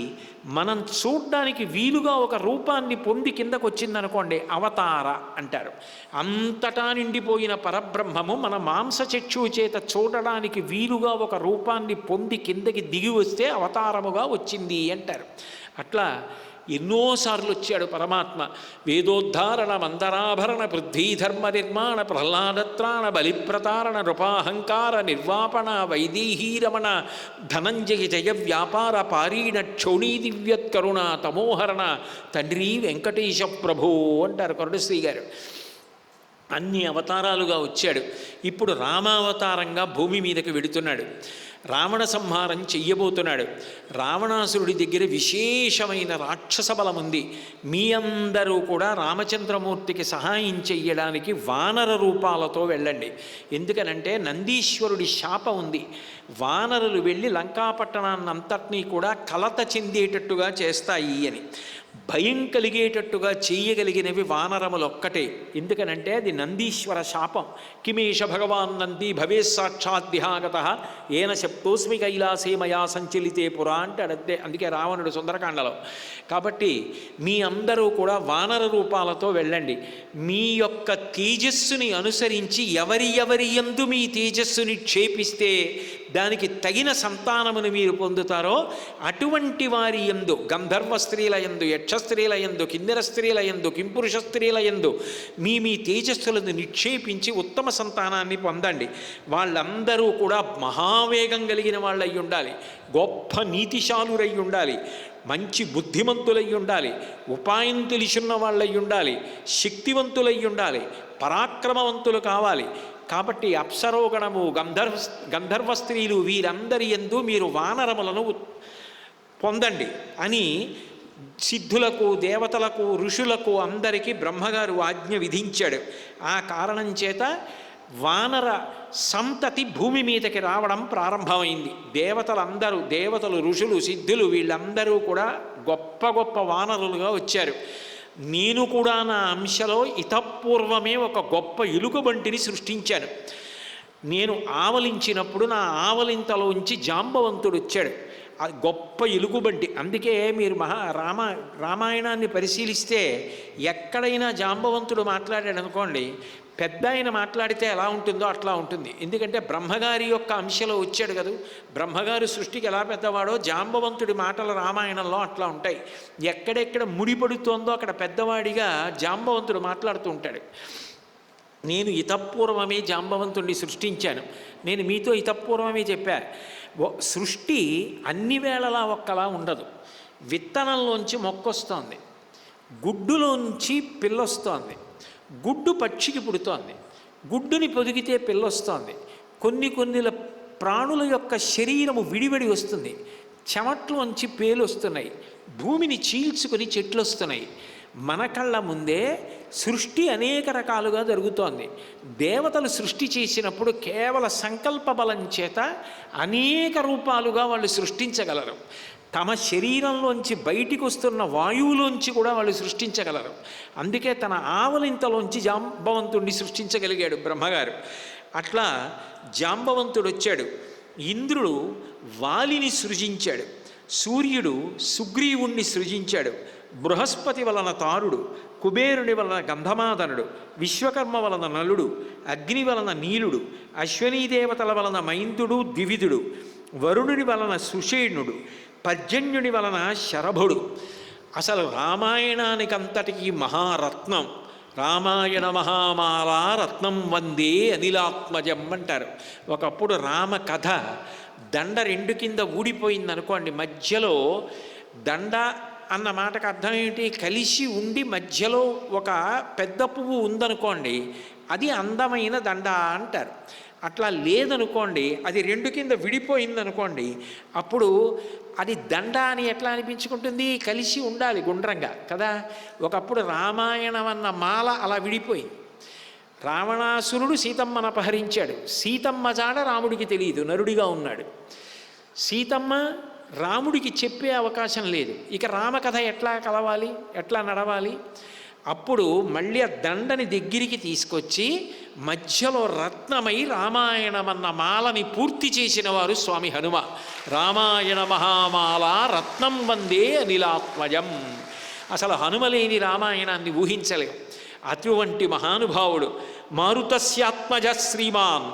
మనం చూడ్డానికి వీలుగా ఒక రూపాన్ని పొంది కిందకు వచ్చిందనుకోండి, అవతార అంటారు. అంతటా నిండిపోయిన పరబ్రహ్మము మన మాంసచక్షువు చేత చూడడానికి వీలుగా ఒక రూపాన్ని పొంది కిందకి దిగి వస్తే అవతారముగా వచ్చింది అంటారు. అట్లా ఎన్నోసార్లు వచ్చాడు పరమాత్మ. వేదోద్ధారణ, మందరాభరణ, పృథ్వీధర్మ నిర్మాణ, ప్రహ్లాదత్రాణ, బలిప్రతారణ, నృపాహంకార నిర్వాపణ, వైదేహీరమణ, ధనంజయ జయ వ్యాపార పారీణ, క్షౌణీ దివ్యత్కరుణ, తమోహరణ, తండ్రి వెంకటేశ ప్రభో అంటారు కరుణశ్రీ గారు. అన్ని అవతారాలుగా వచ్చాడు. ఇప్పుడు రామావతారంగా భూమి మీదకి వెడుతున్నాడు. రావణ సంహారం చెయ్యబోతున్నాడు. రావణాసురుడి దగ్గర విశేషమైన రాక్షస బలం ఉంది. మీ అందరూ కూడా రామచంద్రమూర్తికి సహాయం చెయ్యడానికి వానర రూపాలతో వెళ్ళండి. ఎందుకనంటే నందీశ్వరుడి శాపం ఉంది. వానరులు వెళ్ళి లంకాపట్టణాన్నంతటినీ కూడా కలత చెందేటట్టుగా చేస్తాయి అని. భయం కలిగేటట్టుగా చేయగలిగినవి వానరములొక్కటే. ఎందుకనంటే అది నందీశ్వర శాపం. కిమేష భగవాన్ నంది భవే సాక్షాత్ దిహాగత ఏన శప్తోస్మి కైలాసే మయా సంచలితే పురా అంటే అదే. అందుకే రావణుడు సుందరకాండలో. కాబట్టి మీ అందరూ కూడా వానర రూపాలతో వెళ్ళండి. మీ యొక్క తేజస్సుని అనుసరించి ఎవరి యందు మీ తేజస్సుని క్షేపిస్తే దానికి తగిన సంతానమును మీరు పొందుతారో అటువంటి వారి యందు, గంధర్వ స్త్రీల యందు, యక్షస్త్రీల యందు, కిన్నెర స్త్రీల యందు, కింపురుష స్త్రీల యందు మీ తేజస్సులను నిక్షేపించి ఉత్తమ సంతానాన్ని పొందండి. వాళ్ళందరూ కూడా మహావేగం కలిగిన వాళ్ళు అయి ఉండాలి, గొప్ప నీతిశాలురై ఉండాలి, మంచి బుద్ధిమంతులై ఉండాలి, ఉపాయం తెలిసిన వాళ్ళై ఉండాలి, శక్తివంతులై ఉండాలి, పరాక్రమవంతులు కావాలి. కాబట్టి అప్సరోగణము, గంధర్వ స్త్రీలు వీరందరి యందు మీరు వానరములను పొందండి అని సిద్ధులకు, దేవతలకు, ఋషులకు అందరికీ బ్రహ్మగారు ఆజ్ఞ విధించాడు. ఆ కారణం చేత వానర సంతతి భూమి మీదకి రావడం ప్రారంభమైంది. దేవతలు, ఋషులు, సిద్ధులు వీళ్ళందరూ కూడా గొప్ప గొప్ప వానరులుగా వచ్చారు. నేను కూడా నా అంశలో ఇతపూర్వమే ఒక గొప్ప ఎలుకబంటిని సృష్టించాను. నేను ఆవలించినప్పుడు నా ఆవలింతలోంచి జాంబవంతుడు వచ్చాడు. ఆ గొప్ప ఎలుగుబంటి. అందుకే మీరు రామాయణాన్ని పరిశీలిస్తే ఎక్కడైనా జాంబవంతుడు మాట్లాడాడు అనుకోండి, పెద్ద ఆయన మాట్లాడితే ఎలా ఉంటుందో అట్లా ఉంటుంది. ఎందుకంటే బ్రహ్మగారి యొక్క అంశలో వచ్చాడు కదా. బ్రహ్మగారి సృష్టికి ఎలా పెద్దవాడో జాంబవంతుడి మాటలు రామాయణంలో అట్లా ఉంటాయి. ఎక్కడెక్కడ ముడిపడుతోందో అక్కడ పెద్దవాడిగా జాంబవంతుడు మాట్లాడుతూ ఉంటాడు. నేను ఇతపూర్వమే జాంబవంతుడిని సృష్టించాను. నేను మీతో ఇతపూర్వమే చెప్పా. సృష్టి అన్ని వేళలా ఒక్కలా ఉండదు. విత్తనంలోంచి మొక్కొస్తోంది, గుడ్డులోంచి పిల్లొస్తోంది, గుడ్డు పక్షికి పుడుతోంది, గుడ్డుని పొదిగితే పిల్లొస్తోంది. కొన్ని ప్రాణుల యొక్క శరీరము విడివడి వస్తుంది, చెమట్లోంచి పేలు వస్తున్నాయి, భూమిని చీల్చుకొని చెట్లు వస్తున్నాయి. మన కళ్ళ ముందే సృష్టి అనేక రకాలుగా జరుగుతోంది. దేవతలు సృష్టి చేసినప్పుడు కేవల సంకల్ప బలం చేత అనేక రూపాలుగా వాళ్ళు సృష్టించగలరు. తమ శరీరంలోంచి బయటికి వస్తున్న వాయువులోంచి కూడా వాళ్ళు సృష్టించగలరు. అందుకే తన ఆవలింతలోంచి జాంబవంతుడిని సృష్టించగలిగాడు బ్రహ్మగారు. అట్లా జాంబవంతుడు వచ్చాడు. ఇంద్రుడు వాలిని సృజించాడు, సూర్యుడు సుగ్రీవుణ్ణి సృజించాడు, బృహస్పతి వలన తారుడు, కుబేరుని వలన గంధమాదనుడు, విశ్వకర్మ వలన నలుడు, అగ్ని వలన నీలుడు, అశ్వనీదేవతల వలన మైందుడు ద్వివిధుడు, వరుణుని వలన సుషేణుడు, పర్జన్యుని వలన శరభుడు. అసలు రామాయణానికంతటికీ మహారత్నం. రామాయణ మహామాల రత్నం వందే అనిలాత్మజం అంటారు. ఒకప్పుడు రామ కథ దండ రెండు కింద ఊడిపోయిందనుకోండి, మధ్యలో దండ అన్న మాటకు అర్థం ఏమిటి? కలిసి ఉండి మధ్యలో ఒక పెద్ద పువ్వు ఉందనుకోండి, అది అందమైన దండ అంటారు. అట్లా లేదనుకోండి, అది రెండు కింద విడిపోయిందనుకోండి, అప్పుడు అది దండ అని ఎట్లా అనిపించుకుంటుంది? కలిసి ఉండాలి గుండ్రంగా కదా. ఒకప్పుడు రామాయణం అన్న మాల అలా విడిపోయింది. రావణాసురుడు సీతమ్మను అపహరించాడు. సీతమ్మ జాడ రాముడికి తెలియదు, నరుడిగా ఉన్నాడు. సీతమ్మ రాముడికి చెప్పే అవకాశం లేదు. ఇక రామకథ ఎట్లా కలవాలి, ఎట్లా నడవాలి? అప్పుడు మళ్ళీ ఆ దండని దగ్గరికి తీసుకొచ్చి మధ్యలో రత్నమై రామాయణమన్న మాలని పూర్తి చేసిన వారు స్వామి హనుమ. రామాయణ మహామాల రత్నం వందే అనిలాత్మజం. అసలు హనుమలేని రామాయణాన్ని ఊహించలేం. అటువంటి మహానుభావుడు. మారుతస్యాత్మజ శ్రీమాన్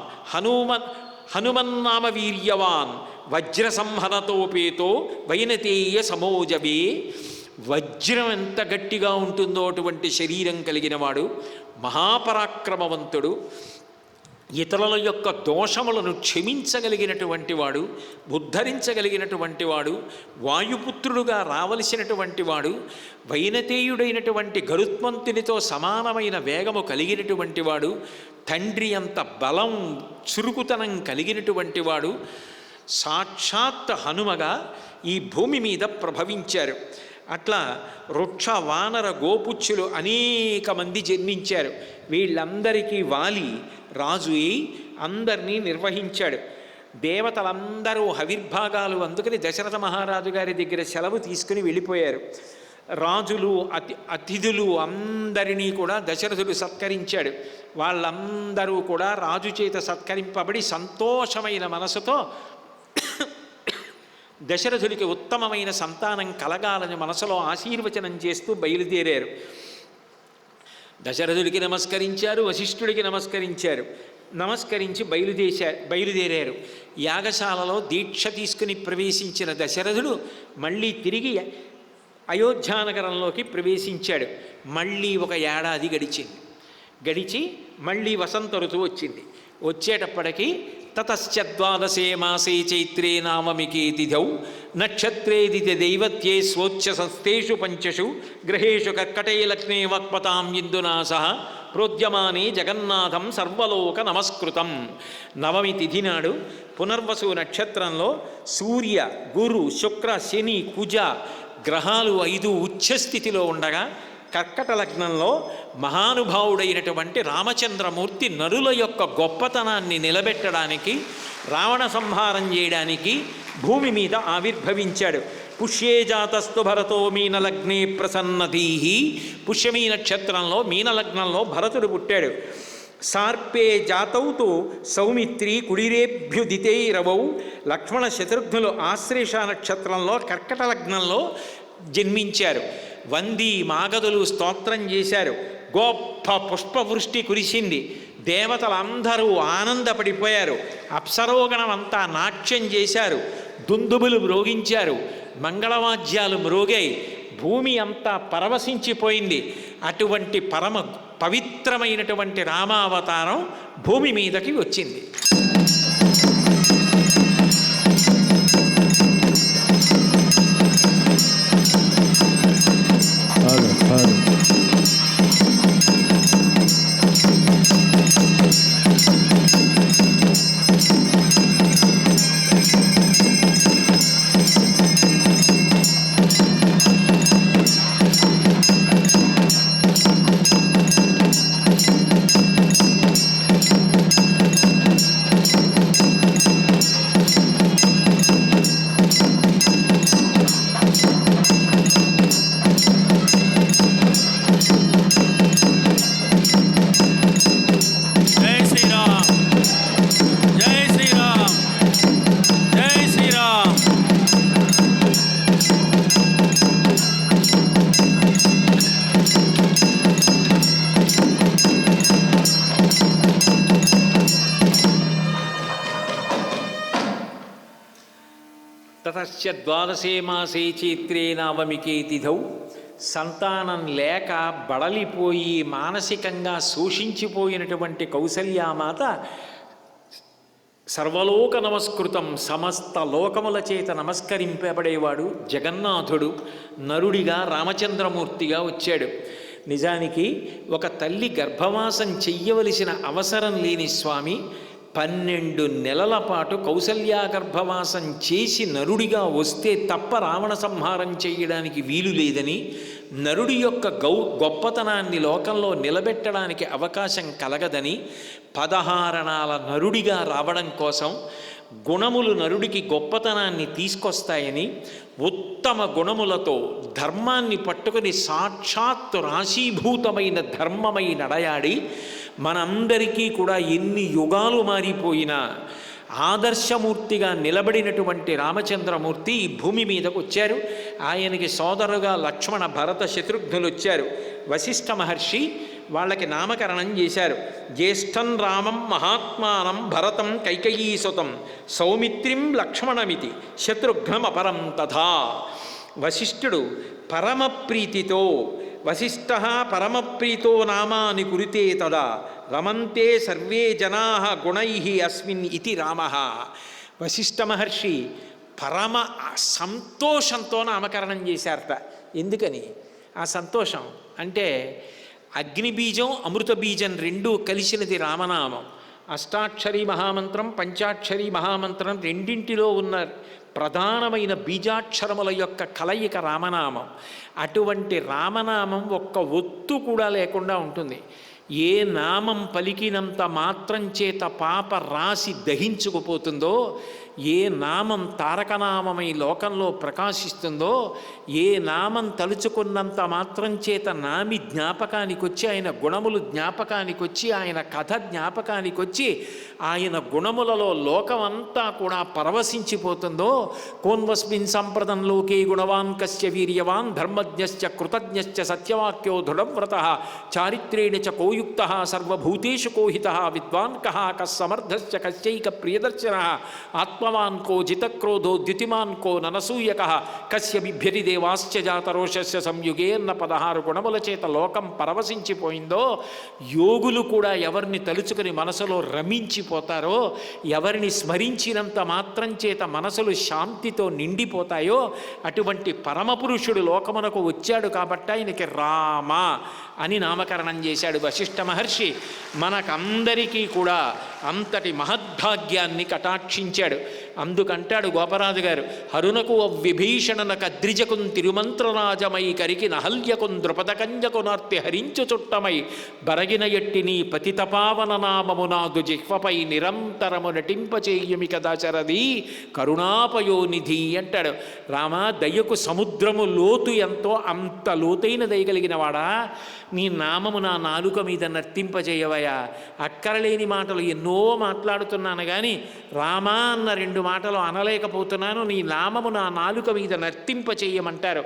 హనుమన్నామ వీర్యవాన్ వజ్రసంహనతోపేతో వైనతేయ సమోజవే. వజ్రం ఎంత గట్టిగా ఉంటుందో అటువంటి శరీరం కలిగిన వాడు, మహాపరాక్రమవంతుడు, ఇతరుల యొక్క దోషములను క్షమించగలిగినటువంటి వాడు, ఉద్ధరించగలిగినటువంటి వాడు, వాయుపుత్రుడుగా రావలసినటువంటి వాడు, వైనతేయుడైనటువంటి గరుత్మంతునితో సమానమైన వేగము కలిగినటువంటి వాడు, తండ్రి అంత బలం చురుకుతనం కలిగినటువంటి వాడు, సాక్షాత్ హనుమగా ఈ భూమి మీద ప్రభవించారు. అట్లా వృక్ష వానర గోపుచ్చులు అనేక మంది జన్మించారు. వీళ్ళందరికీ వాలి రాజు అయి అందరినీ నిర్వహించాడు. దేవతలందరూ హవిర్భాగాలు అందుకని దశరథ మహారాజు గారి దగ్గర సెలవు తీసుకుని వెళ్ళిపోయారు. రాజులు అతిథులు అందరినీ కూడా దశరథుడు సత్కరించాడు. వాళ్ళందరూ కూడా రాజు చేత సత్కరింపబడి సంతోషమైన మనసుతో దశరథుడికి ఉత్తమమైన సంతానం కలగాలని మనసులో ఆశీర్వచనం చేస్తూ బయలుదేరారు. దశరథుడికి నమస్కరించారు, వశిష్ఠుడికి నమస్కరించారు. నమస్కరించి బయలుదేరారు. యాగశాలలో దీక్ష తీసుకుని ప్రవేశించిన దశరథుడు మళ్ళీ తిరిగి అయోధ్యానగరంలోకి ప్రవేశించాడు. మళ్ళీ ఒక ఏడాది గడిచి మళ్ళీ వసంత ఋతువు వచ్చింది. వచ్చేటప్పటికీ తతశ్చద్వాదశే మాసే చైత్రే నామమికే తిథౌ నక్షత్రేదిత దైవత్యే స్వోచ్ఛ సంస్థేషు పంచషు గ్రహేషు కర్కటే లగ్నే వక్పతాం ఇందునాస ప్రోద్యమానే జగన్నాథం సర్వలోక నమస్కృతం. నవమి తిథి నాడు పునర్వసు నక్షత్రంలో సూర్య, గురు, శుక్ర, శని, కుజ గ్రహాలు 5 ఉచ్చస్థితిలో ఉండగా కర్కట లగ్నంలో మహానుభావుడైనటువంటి రామచంద్రమూర్తి నరుల యొక్క గొప్పతనాన్ని నిలబెట్టడానికి, రావణ సంహారం చేయడానికి భూమి మీద ఆవిర్భవించాడు. పుష్యే జాతస్తు భరతో మీనలగ్నే ప్రసన్నధీహి. పుష్యమీ నక్షత్రంలో మీనలగ్నంలో భరతుడు పుట్టాడు. సార్పే జాతౌతు సౌమిత్రి కుడిరేభ్యుదితైరవౌ. లక్ష్మణ శత్రుఘ్నులు ఆశ్లేష నక్షత్రంలో కర్కట లగ్నంలో జన్మించారు. వంది మాగధులు స్తోత్రం చేశారు. గొప్ప పుష్పవృష్టి కురిసింది. దేవతలందరూ ఆనందపడిపోయారు. అప్సరోగణం అంతా నాట్యం చేశారు. దుందుబులు మ్రోగించారు. మంగళవాద్యాలు మ్రోగాయి. భూమి అంతా పరవశించిపోయింది. అటువంటి పరమ పవిత్రమైనటువంటి రామావతారం భూమి మీదకి వచ్చింది. తతశ్చ ద్వాదశే మాసే చైత్రే నవమికే తిథౌ. సంతానం లేక బడలిపోయి మానసికంగా శోషించిపోయినటువంటి కౌసల్యామాత సర్వలోక నమస్కృతం, సమస్త లోకముల చేత నమస్కరింపబడేవాడు జగన్నాథుడు నరుడిగా రామచంద్రమూర్తిగా వచ్చాడు. నిజానికి ఒక తల్లి గర్భవాసం చెయ్యవలసిన అవసరం లేని స్వామి 12 నెలల పాటు కౌసల్యా గర్భవాసం చేసి నరుడిగా వస్తే తప్ప రావణ సంహారం చేయడానికి వీలు లేదని, నరుడి యొక్క గొప్పతనాన్ని లోకంలో నిలబెట్టడానికి అవకాశం కలగదని, 16 నరుడిగా రావడం కోసం గుణములు నరుడికి గొప్పతనాన్ని తీసుకొస్తాయని, ఉత్తమ గుణములతో ధర్మాన్ని పట్టుకుని సాక్షాత్తు రాశీభూతమైన ధర్మమై నడయాడి మనందరికీ కూడా ఎన్ని యుగాలు మారిపోయినా ఆదర్శమూర్తిగా నిలబడినటువంటి రామచంద్రమూర్తి ఈ భూమి మీదకు వచ్చారు. ఆయనకి సోదరుగా లక్ష్మణ భరత శత్రుఘ్నులు వచ్చారు. వశిష్ఠ మహర్షి వాళ్ళకి నామకరణం చేశారు. జ్యేష్ఠం రామం మహాత్మానం భరతం కైకయీసుతం సౌమిత్రిం లక్ష్మణమితి శత్రుఘ్నం అపరం తథా. వశిష్ఠుడు పరమప్రీతితో వశిష్ఠ పరమప్రీతో నామాని కురితే తదా రమంతే సర్వే జనా గుణై అస్మిన్ ఇతి రామ. వశిష్ఠ మహర్షి పరమ సంతోషంతో నామకరణం చేశారట. ఎందుకని ఆ సంతోషం అంటే, అగ్నిబీజం అమృత బీజం రెండూ కలిసినది రామనామం. అష్టాక్షరీ మహామంత్రం, పంచాక్షరీ మహామంత్రం రెండింటిలో ఉన్న ప్రధానమైన బీజాక్షరముల యొక్క కలయిక రామనామం. అటువంటి రామనామం ఒక్క ఒత్తు కూడా లేకుండా ఉంటుంది. ఏ నామం పలికినంత మాత్రం చేత పాప రాశి దహించుకుపోతుందో, ఏ నామం తారకనామమై లోకంలో ప్రకాశిస్తుందో, ఏ నామం తలుచుకున్నంత మాత్రం చేత నామి జ్ఞాపకానికి వచ్చి, ఆయన గుణములు జ్ఞాపకానికి వచ్చి, ఆయన కథ జ్ఞాపకానికి వచ్చి, ఆయన గుణములలో లోకమంతా కూడా పరవశించిపోతుందో, కోన్వస్మిన్ సంప్రదం లోకే గుణవాన్ కస్య వీర్యవాన్ ధర్మజ్ఞశ్చ కృతజ్ఞశ్చ సత్యవాక్యో దృఢవ్రతః చారిత్రేణ చ కోయుక్తః సర్వభూతేషు కోహితః విద్వాన్ కః కస్సమర్థశ్చ కస్యైక ప్రియదర్శనః ఆత్మవాన్ కో జితక్రోధో ద్యుతిమాన్ కో ననసూయకః కస్య బిభ్యతి దేవాశ్చ జాతరోషస్య సంయుగే అన్న 16 గుణముల చేత లోకం పరవశించిపోయిందో, యోగులు కూడా ఎవరిని తలుచుకుని మనసులో రమించిపోతారో, ఎవరిని స్మరించినంత మాత్రం చేత మనసులు శాంతితో నిండిపోతాయో, అటువంటి పరమపురుషుడు లోకమునకు వచ్చాడు కాబట్టి ఆయనకి రామ అని నామకరణం చేశాడు వశిష్ఠ మహర్షి. మనకందరికీ కూడా అంతటి మహద్భాగ్యాన్ని కటాక్షించాడు. అందుకంటాడు గోపరాజు గారు, హరునకు విభీషణన కద్రిజకున్ తిరుమంత్రరాజమై కరికి నహల్యకున్ ద్రుపదకంజకు నార్తి హరించు చుట్టమై బరగిన ఎట్టి నీ పతితపావన నామము నాదు జిహ్వపై నిరంతరము నటింపచేయుమి కదా శరది కరుణాపయోనిధి అంటాడు. రామ, దయ్యకు సముద్రము లోతు ఎంతో అంత లోతైన దయగలిగిన వాడా, నీ నామము నా నాలుక మీద నర్తింపజేయవయా. అక్కరలేని మాటలు ఎన్నో మాట్లాడుతున్నాను కానీ రామా అన్న 2 మాటలు అనలేకపోతున్నాను, నీ నామము నా నాలుక మీద నర్తింపచేయమంటారు.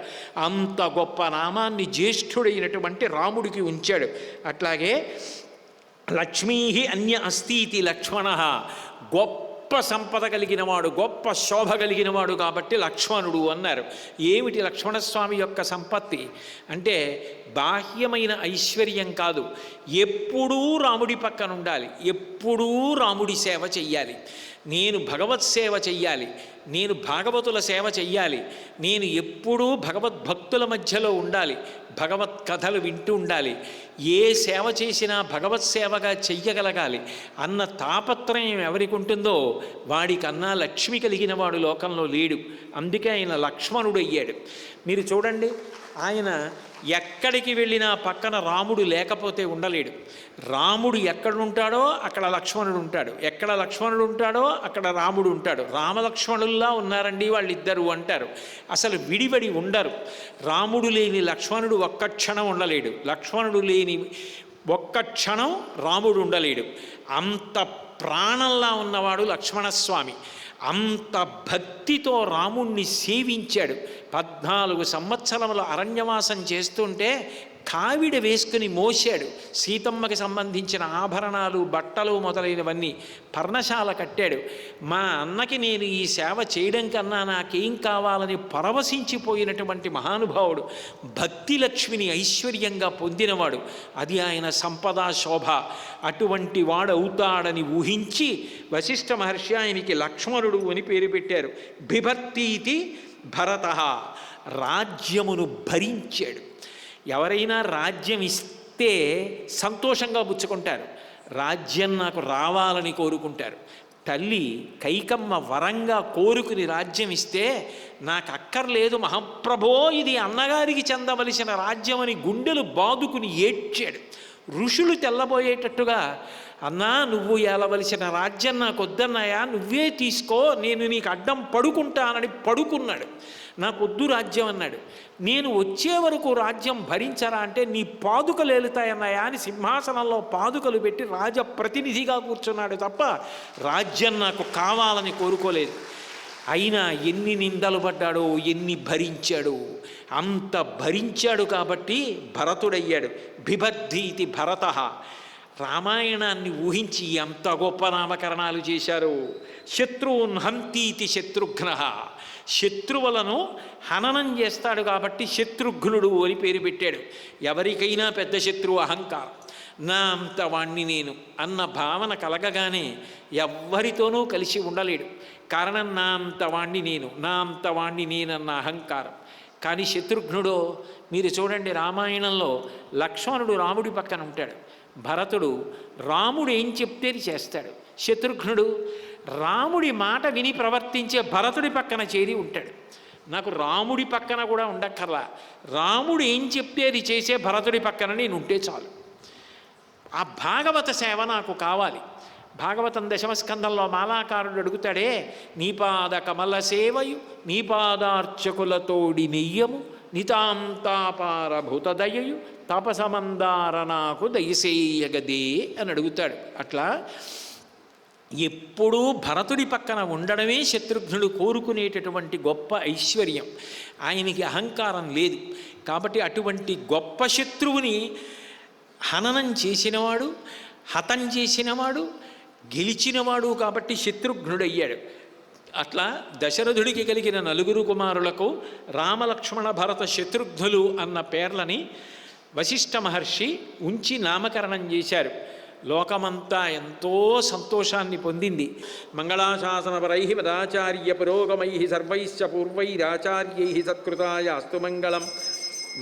అంత గొప్ప నామాన్ని జ్యేష్ఠుడైనటువంటి రాముడికి ఉంచాడు. అట్లాగే లక్ష్మీ అన్య అస్తీతి లక్ష్మణ, గొప్ప సంపద కలిగినవాడు, గొప్ప శోభ కలిగినవాడు కాబట్టి లక్ష్మణుడు అన్నారు. ఏమిటి లక్ష్మణస్వామి యొక్క సంపత్తి అంటే బాహ్యమైన ఐశ్వర్యం కాదు, ఎప్పుడూ రాముడి పక్కన ఉండాలి, ఎప్పుడూ రాముడి సేవ చెయ్యాలి. నేను భగవత్ సేవ చెయ్యాలి, నేను భాగవతుల సేవ చెయ్యాలి, నేను ఎప్పుడూ భగవద్భక్తుల మధ్యలో ఉండాలి, భగవత్ కథలు వింటూ ఉండాలి, ఏ సేవ చేసినా భగవత్ సేవగా చెయ్యగలగాలి అన్న తాపత్రయం ఎవరికి ఉంటుందో వాడికన్నా లక్ష్మి కలిగిన వాడు లోకంలో లేడు. అందుకే ఆయన లక్ష్మణుడు అయ్యాడు. మీరు చూడండి, ఆయన ఎక్కడికి వెళ్ళినా పక్కన రాముడు లేకపోతే ఉండలేడు. రాముడు ఎక్కడుంటాడో అక్కడ లక్ష్మణుడు ఉంటాడు, ఎక్కడ లక్ష్మణుడు ఉంటాడో అక్కడ రాముడు ఉంటాడు. రామలక్ష్మణుల్లా ఉన్నారండి వాళ్ళిద్దరూ అంటారు. అసలు విడివడి ఉండరు. రాముడు లేని లక్ష్మణుడు ఒక్క క్షణం ఉండలేడు, లక్ష్మణుడు లేని ఒక్క క్షణం రాముడు ఉండలేడు. అంత ప్రాణంలా ఉన్నవాడు లక్ష్మణస్వామి. అంత భక్తితో రాముణ్ణి సేవించాడు. 14 సంవత్సరముల అరణ్యవాసం చేస్తుంటే కావిడ వేసుకుని మోసాడు. సీతమ్మకి సంబంధించిన ఆభరణాలు, బట్టలు మొదలైనవన్నీ పర్ణశాల కట్టాడు. మా అన్నకి నేను ఈ సేవ చేయడం కన్నా నాకేం కావాలని పరవశించిపోయినటువంటి మహానుభావుడు, భక్తి లక్ష్మిని ఐశ్వర్యంగా పొందినవాడు. అది ఆయన సంపద శోభ. అటువంటి వాడు అవుతాడని ఊహించి వశిష్ఠ మహర్షి ఆయనకి లక్ష్మణుడు అని పేరు పెట్టారు. బిభర్తీతి భరత, రాజ్యమును భరించాడు. ఎవరైనా రాజ్యం ఇస్తే సంతోషంగా పుచ్చుకుంటారు, రాజ్యం నాకు రావాలని కోరుకుంటారు. తల్లి కైకమ్మ వరంగా కోరుకుని రాజ్యం ఇస్తే నాకు అక్కర్లేదు మహాప్రభో, ఇది అన్నగారికి చెందవలసిన రాజ్యం అని గుండెలు బాదుకుని ఏడ్చాడు. ఋషులు తెల్లబోయేటట్టుగా, అన్నా నువ్వు ఏలవలసిన రాజ్యం నాకు వద్దన్నాయా, నువ్వే తీసుకో, నేను నీకు అడ్డం పడుకుంటానని పడుకున్నాడు. నాకు వద్దు రాజ్యం అన్నాడు. నేను వచ్చే వరకు రాజ్యం భరించరా అంటే నీ పాదుకలు ఏలుతాయన్నాయా అని సింహాసనంలో పాదుకలు పెట్టి రాజప్రతినిధిగా కూర్చున్నాడు తప్ప రాజ్యం నాకు కావాలని కోరుకోలేదు. అయినా ఎన్ని నిందలు పడ్డాడో, ఎన్ని భరించాడో, అంత భరించాడు కాబట్టి భరతుడయ్యాడు. బిభర్ధీతి భరత. రామాయణాన్ని ఊహించి అంత గొప్ప నామకరణాలు చేశారు. శత్రువున్ హంతీతి శత్రుఘ్న, శత్రువులను హననం చేస్తాడు కాబట్టి శత్రుఘ్నుడు అని పేరు పెట్టాడు. ఎవరికైనా పెద్ద శత్రువు అహంకారం. నా అంత వాణ్ణి నేను అన్న భావన కలగగానే ఎవ్వరితోనూ కలిసి ఉండలేడు. కారణం నా అంత వాణ్ణి నేను, నా అంత వాణ్ణి నేనన్న అహంకారం. కానీ శత్రుఘ్నుడు మీరు చూడండి, రామాయణంలో లక్ష్మణుడు రాముడి పక్కన ఉంటాడు, భరతుడు రాముడు ఏం చెప్తే చేస్తాడు, శత్రుఘ్నుడు రాముడి మాట విని ప్రవర్తించే భరతుడి పక్కన చేరి ఉంటాడు. నాకు రాముడి పక్కన కూడా ఉండక్కర్లా, రాముడు ఏం చెప్తే అది చేసే భరతుడి పక్కన నేను ఉంటే చాలు. ఆ భాగవత సేవ నాకు కావాలి. భాగవతం 10వ స్కంధంలో మాలాకారుడు అడుగుతాడే, నీపాద కమల సేవయు నీపాదార్చకులతోడి నెయ్యము నితాంతాపార భూతదయయు తపసమందార నాకు దయసేయగదే అని అడుగుతాడు. అట్లా ఎప్పుడూ భరతుడి పక్కన ఉండడమే శత్రుఘ్నుడు కోరుకునేటటువంటి గొప్ప ఐశ్వర్యం. ఆయనకి అహంకారం లేదు కాబట్టి అటువంటి గొప్ప శత్రువుని హననం చేసినవాడు, హతం చేసినవాడు, గెలిచినవాడు కాబట్టి శత్రుఘ్నుడయ్యాడు. అట్లా దశరథుడికి కలిగిన 4 కుమారులకు రామలక్ష్మణ భరత శత్రుఘ్నులు అన్న పేర్లని వశిష్ఠ మహర్షి ఉంచి నామకరణం చేశారు. లోకమంతా ఎంతో సంతోషాన్ని పొందింది. మంగళాశాసనపరై పదాచార్య పురోగమై సర్వైశ్చ పూర్వైరాచార్యై సత్కృతాయ అస్తు మంగళం.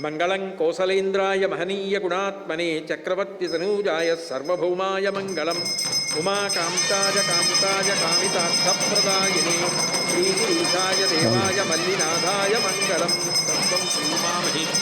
మంగళం కోసలేంద్రాయ మహనీయ గుణాత్మనే చక్రవర్తి తనూజాయ సర్వభౌమాయ మంగళం. ఉమాకాంతాయ కాంతాయ కామితార్థప్రదాయినే శ్రీగిరీశాయ దేవాయ మల్లినాథాయ మంగళం తత్వం శ్రీమామహేశ్వర